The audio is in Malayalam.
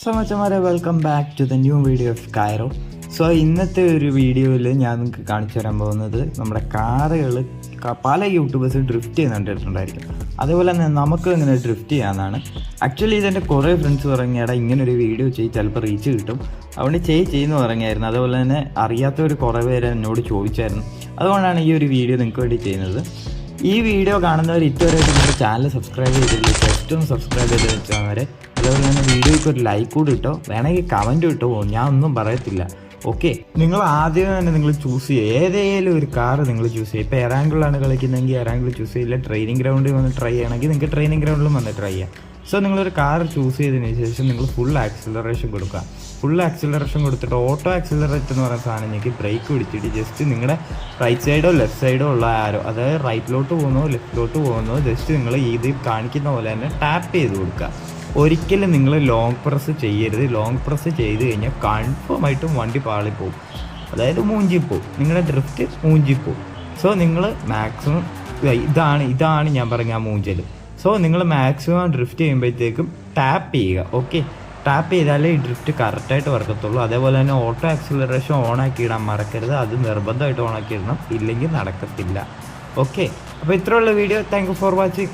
സോ മച്ചന്മാരെ, welcome back to the new video of കൈറോ. സോ ഇന്നത്തെ ഒരു വീഡിയോയിൽ ഞാൻ നിങ്ങൾക്ക് കാണിച്ചു തരാൻ പോകുന്നത് നമ്മുടെ കാറുകൾ പല യൂട്യൂബേഴ്സ് ഡ്രിഫ്റ്റ് ചെയ്യുന്നുണ്ടായിരിക്കും. അതേപോലെ തന്നെ നമുക്ക് ഇങ്ങനെ ഡ്രിഫ്റ്റ് ചെയ്യാമെന്നാണ്. ആക്ച്വലി ഇതെൻ്റെ കുറേ ഫ്രണ്ട്സ് പറഞ്ഞാടാ ഇങ്ങനൊരു വീഡിയോ ചിലപ്പോൾ റീച്ച് കിട്ടും, അതുകൊണ്ട് ചെയ്യുന്നു പറഞ്ഞായിരുന്നു. അതുപോലെ തന്നെ അറിയാത്തവർ കുറേ പേര് എന്നോട് ചോദിച്ചായിരുന്നു. അതുകൊണ്ടാണ് ഈ ഒരു വീഡിയോ നിങ്ങൾക്ക് വേണ്ടി ചെയ്യുന്നത്. ഈ വീഡിയോ കാണുന്നവർ ഇതുവരെയായിട്ട് നമ്മുടെ ചാനൽ സബ്സ്ക്രൈബ് ചെയ്തില്ല, ജസ്റ്റ് ഒന്ന് സബ്സ്ക്രൈബ് ചെയ്ത് വെച്ചവരെ. അതുപോലെ തന്നെ വീഡിയോയ്ക്ക് ഒരു ലൈക്ക് കൂടി ഇട്ടോ, വേണമെങ്കിൽ കമൻറ്റ് ഇട്ടോ, ഞാൻ ഒന്നും പറയത്തില്ല. ഓക്കെ, നിങ്ങൾ ആദ്യം തന്നെ നിങ്ങൾ ചൂസ് ചെയ്യുക, ഏതെങ്കിലും ഒരു കാർ നിങ്ങൾ ചൂസ് ചെയ്യുക. ഇപ്പോൾ എറാങ്കിളാണ് കളിക്കുന്നതെങ്കിൽ എറാങ്കിൾ ചൂസ് ചെയ്യില്ല, ട്രെയിനിങ് ഗ്രൗണ്ടിൽ വന്ന് ട്രൈ ചെയ്യണമെങ്കിൽ നിങ്ങൾക്ക് ട്രെയിനിങ് ഗ്രൗണ്ടിലും വന്ന് ട്രൈ ചെയ്യാം. സോ നിങ്ങളൊരു കാർ ചൂസ് ചെയ്തതിന് ശേഷം നിങ്ങൾ ഫുൾ ആക്സിലറേഷൻ കൊടുക്കുക. ഫുൾ ആക്സിലറേഷൻ കൊടുത്തിട്ട് ഓട്ടോ ആക്സിലറേറ്റ് എന്ന് പറയുന്ന സാധനം നിങ്ങൾക്ക് ബ്രേക്ക് പിടിച്ചിട്ട് ജസ്റ്റ് നിങ്ങളുടെ റൈറ്റ് സൈഡോ ലെഫ്റ്റ് സൈഡോ ഉള്ള ആരോ, അതായത് റൈറ്റിലോട്ട് പോകുന്നോ ലെഫ്റ്റിലോട്ട് പോകുന്നോ, ജസ്റ്റ് നിങ്ങൾ ഇത് കാണിക്കുന്ന പോലെ തന്നെ ടാപ്പ് ചെയ്ത് കൊടുക്കുക. ഒരിക്കലും നിങ്ങൾ ലോങ് പ്രസ് ചെയ്യരുത്. ലോങ് പ്രസ് ചെയ്ത് കഴിഞ്ഞാൽ കൺഫേം ആയിട്ടും വണ്ടി പാളിപ്പോവും, അതായത് മൂഞ്ചിപ്പോവും, നിങ്ങളുടെ ഡ്രിഫ്റ്റ് മൂഞ്ചിപ്പോവും. സോ നിങ്ങൾ മാക്സിമം ഇതാണ് ഞാൻ പറഞ്ഞ ആ മൂഞ്ചൽ. സോ നിങ്ങൾ മാക്സിമം ഡ്രിഫ്റ്റ് ചെയ്യുമ്പോഴത്തേക്കും ടാപ്പ് ചെയ്യുക. ഓക്കെ, ടാപ്പ് ചെയ്താലേ ഈ ഡ്രിഫ്റ്റ് കറക്റ്റായിട്ട് വർക്കത്തുള്ളൂ. അതേപോലെ തന്നെ ഓട്ടോ ആക്സിലറേഷൻ ഓണാക്കി ഇടാൻ മറക്കരുത്, അത് നിർബന്ധമായിട്ട് ഓണാക്കി ഇടണം, ഇല്ലെങ്കിൽ നടക്കത്തില്ല. ഓക്കെ, അപ്പോൾ ഇത്രയുള്ള video. Thank you for watching.